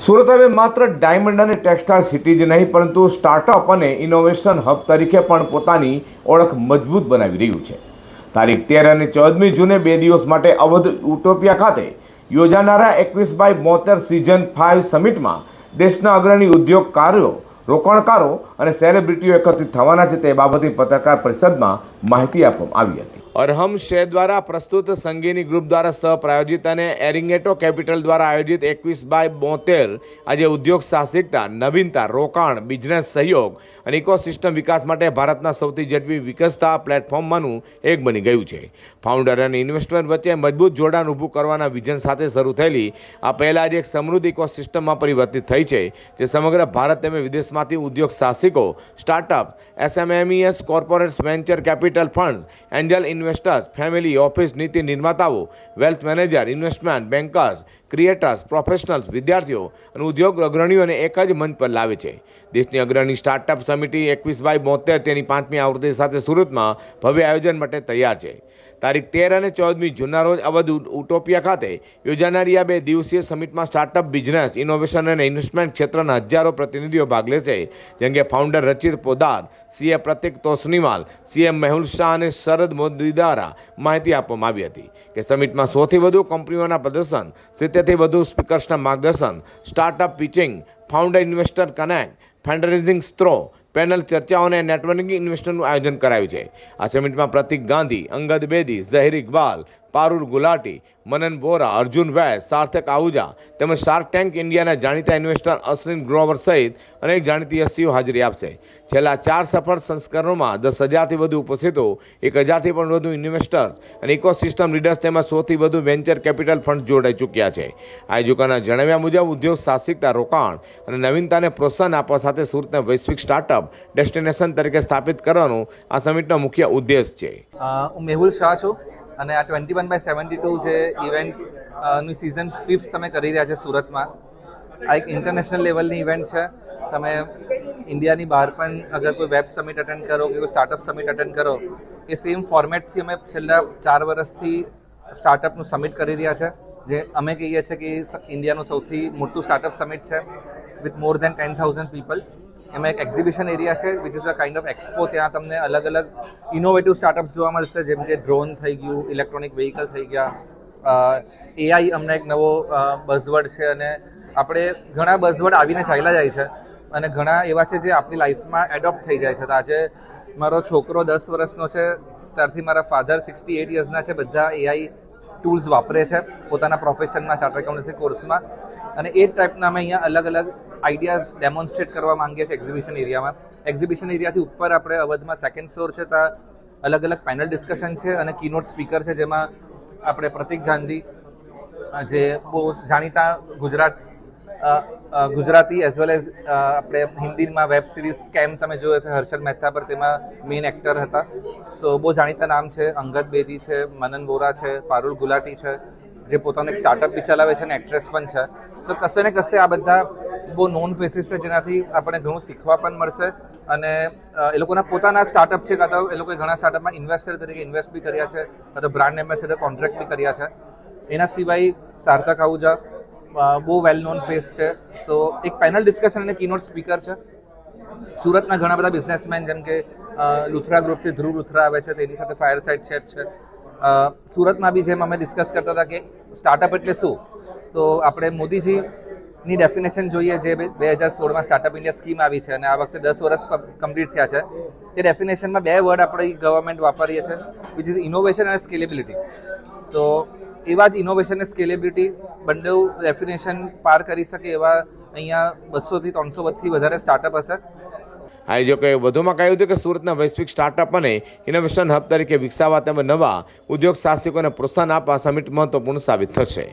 સુરત હવે માત્ર ડાયમંડ અને ટેક્સટાઇલ સિટી જ નહીં પરંતુ સ્ટાર્ટઅપ અને ઇનોવેશન હબ તરીકે પણ પોતાની ઓળખ મજબૂત બનાવી રહ્યું છે। તારીખ 13 અને 14મી જૂને 2 દિવસ માટે અવધ ઉટોપિયા ખાતે યોજાનારા 21x72 સિઝન 5 સમિટમાં દેશના અગ્રણી ઉદ્યોગકારો, રોકાણકારો અને સેલિબ્રિટીઓ એકત્રિત થવાના છે તે બાબતે પત્રકાર પરિષદમાં માહિતી આપવામાં આવી હતી। અરહમ શેર દ્વારા પ્રસ્તુત સંગીની ગ્રુપ દ્વારા સહપ્રાયોજિત અને એરિંગેટો કેપિટલ દ્વારા આયોજિત 21x72 આજે ઉદ્યોગ સાહસિકતા, નવીનતા, રોકાણ, બિઝનેસ સહયોગ અને ઇકોસિસ્ટમ વિકાસ માટે ભારતના સૌથી ઝડપી વિકસતા પ્લેટફોર્મમાંનું એક બની ગયું છે। ફાઉન્ડર અને ઇન્વેસ્ટર વચ્ચે મજબૂત જોડાણ ઊભું કરવાના વિઝન સાથે શરૂ થયેલી આ પહેલા જ એક સમૃદ્ધ ઇકોસિસ્ટમમાં પરિવર્તિત થઈ છે, જે સમગ્ર ભારત તેમજ વિદેશમાંથી ઉદ્યોગ સાહસિકો, startup, SMEs, corporates, venture capital funds, Angel investors, family office, નીતિ નિર્માતાઓ, wealth manager, investment bankers, creators, professionals, વિદ્યાર્થીઓ અને ઉદ્યોગ અગ્રણીઓને એક જ મંચ પર લાવે છે। દેશની અગ્રણી સ્ટાર્ટઅપ સમિતિ 21x72 તેની 5મી આવૃત્તિ સાથે સુરતમાં ભવ્ય આયોજન માટે તૈયાર છે। તારીખ 13 અને 14મી જૂનના રોજ અવધ ઉટોપિયા ખાતે યોજાનારી આ 2 દિવસીય સમિટમાં સ્ટાર્ટઅપ, બિઝનેસ, ઇનોવેશન અને ઇન્વેસ્ટમેન્ટ ક્ષેત્રના હજારો પ્રતિનિધિઓ ભાગ લેશે, જેમ કે ફાઉન્ડર રચિત પોદાર, CA પ્રતિક તોસનીવાલ, CM મેહુલ શાહ અને શરદ મોદી દ્વારા માહિતી આપવામાં આવી હતી કે સમિટમાં 100થી વધુ કંપનીઓના પ્રદર્શન, 70થી વધુ સ્પીકર્સના માર્ગદર્શન, startup pitching, founder investor connect, fundraising સ્ત્રો, પેનલ ચર્ચાઓ અને નેટવર્કિંગ ઇન્વેસ્ટરનું આયોજન કરાયું છે। આ સમિટમાં પ્રતિક ગાંધી, અંગદ બેદી, ઝહીર ઇકબાલ, પારુલ ગુલાટી, મનન વોરા, અર્જુન વૈસ, સાર્થક આહુજા તેમજ શાર્ક ટેન્ક ઇન્ડિયાના જાણીતા ઇન્વેસ્ટર અશ્વિન ગ્રોવર સહિત અનેક જાણીતી હસ્તીઓ હાજરી આપશે। છેલ્લા 4 સફળ સંસ્કરણોમાં 10,000થી વધુ ઉપસ્થિતો, 1,000થી પણ વધુ ઇન્વેસ્ટર્સ અને ઇકોસિસ્ટમ લીડર્સ તેમજ 100થી વધુ વેન્ચર કેપિટલ ફંડ જોડાઈ ચૂક્યા છે। આયોજકોના જણાવ્યા મુજબ ઉદ્યોગ સાહસિકતા, રોકાણ અને નવીનતાને પ્રોત્સાહન આપવા સાથે સુરતને વૈશ્વિક સ્ટાર્ટઅપ ડેસ્ટિનેશન તરીકે સ્થાપિત કરવાનો આ સમિટનો મુખ્ય ઉદ્દેશ છે। હું મેહુલ શાહ છું અને આ 21x72 જે ઇવેન્ટ ની સિઝન 5 તમે કરી રહ્યા છે સુરતમાં। આ એક ઇન્ટરનેશનલ લેવલની ઇવેન્ટ છે। તમે ઇન્ડિયાની બહાર પણ અગર કોઈ વેબ સમિટ અટેન્ડ કરો કે કોઈ સ્ટાર્ટઅપ સમિટ અટેન્ડ કરો, એ સેમ ફોર્મેટથી અમે છેલ્લા 4 વર્ષથી સ્ટાર્ટઅપનું સમિટ કરી રહ્યા છે, જે અમે કહીએ છીએ કે ઇન્ડિયાનું સૌથી મોટું સ્ટાર્ટઅપ સમિટ છે વિથ મોર દેન 10,000 પીપલ। એમાં એક એક્ઝિબિશન એરિયા છે which is a kind of expo. ત્યાં તમને અલગ અલગ ઇનોવેટિવ સ્ટાર્ટઅપ્સ જોવા મળશે, જેમ કે ડ્રોન થઈ ગયું, ઇલેક્ટ્રોનિક વ્હીકલ થઈ ગયા, AI અમને એક નવો બઝવર્ડ છે અને આપણે ઘણા બઝવર્ડ આવીને ચાલ્યા જાય છે અને ઘણા એવા છે જે આપણી લાઈફમાં એડોપ્ટ થઈ જાય છે। તો આજે મારો છોકરો 10 વર્ષનો છે, ત્યારથી મારા ફાધર 68 યર્સના છે, બધા AI ટૂલ્સ વાપરે છે પોતાના પ્રોફેશનમાં, ચાર્ટર્ડ એકાઉન્ટન્સી કોર્સમાં, અને એ ટાઈપના અમે અહીંયા અલગ અલગ આઈડિયાઝ ડેમોન્સ્ટ્રેટ કરવા માંગીએ છીએ એક્ઝિબિશન એરિયામાં। એક્ઝિબિશન એરિયાથી ઉપર આપણે અવધમાં 2nd ફ્લોર છે, ત્યાં અલગ અલગ પેનલ ડિસ્કશન છે અને કીનોટ સ્પીકર છે, જેમાં આપણે પ્રતિક ગાંધી જે બહુ જાણીતા ગુજરાતી એઝ વેલ એઝ આપણે હિન્દીમાં વેબ સિરીઝ સ્કેમ તમે જોયો હશે હર્ષદ મહેતા પર, તેમાં મેઇન એક્ટર હતા। સો બહુ જાણીતા નામ છે, અંગદ બેદી છે, મનન વોરા છે, પારુલ ગુલાટી છે, જે પોતાનું એક સ્ટાર્ટઅપ બી ચલાવે છે અને એક્ટ્રેસ પણ છે। તો કશે ને કશે આ બધા બહુ નોન ફેસીસ છે, જેનાથી આપણને ઘણું શીખવા પણ મળશે અને એ લોકોના પોતાના સ્ટાર્ટઅપ છે, કાં તો એ લોકોએ ઘણા સ્ટાર્ટઅપમાં ઇન્વેસ્ટર તરીકે ઇન્વેસ્ટ બી કર્યા છે, કાં તો બ્રાન્ડ એમ્બેસેડર કોન્ટ્રાક્ટ બી કર્યા છે। એના સિવાય સાર્થક આહુજા બહુ વેલ નોન ફેસ છે। સો એક પેનલ ડિસ્કશન અને કીનોટ સ્પીકર છે। સુરતના ઘણા બધા બિઝનેસમેન, જેમ કે લુથરા ગ્રુપથી ધ્રુવ લુથરા આવે છે, તેની સાથે ફાયર સાઇડ ચેટ છે। સુરતમાં બી જેમ અમે ડિસ્કસ કરતા હતા કે સ્ટાર્ટઅપ એટલે શું, તો આપણે મોદીજીની ડેફિનેશન જોઈએ, જે 2016માં સ્ટાર્ટઅપ ઇન્ડિયા સ્કીમ આવી છે અને આ વખતે 10 વર્ષ કમ્પ્લીટ થયા છે। તે ડેફિનેશનમાં 2 વર્ડ આપણી ગવર્મેન્ટ વાપરીએ છીએ, વિચ ઇઝ ઇનોવેશન અને સ્કેલેબિલિટી। તો એવા જ ઇનોવેશન અને સ્કેલેબિલિટી બંને ડેફિનેશન પાર કરી શકે એવા અહીંયા 200થી 300થી વધારે સ્ટાર્ટઅપ હશે। આયોજકોએ વધુમાં કહ્યું હતું કે સુરતના વૈશ્વિક સ્ટાર્ટઅપ અને ઇનોવેશન હબ તરીકે વિકસાવવા તેમજ નવા ઉદ્યોગ સાહસિકોને પ્રોત્સાહન આપવા સમિટ મહત્વપૂર્ણ સાબિત થશે।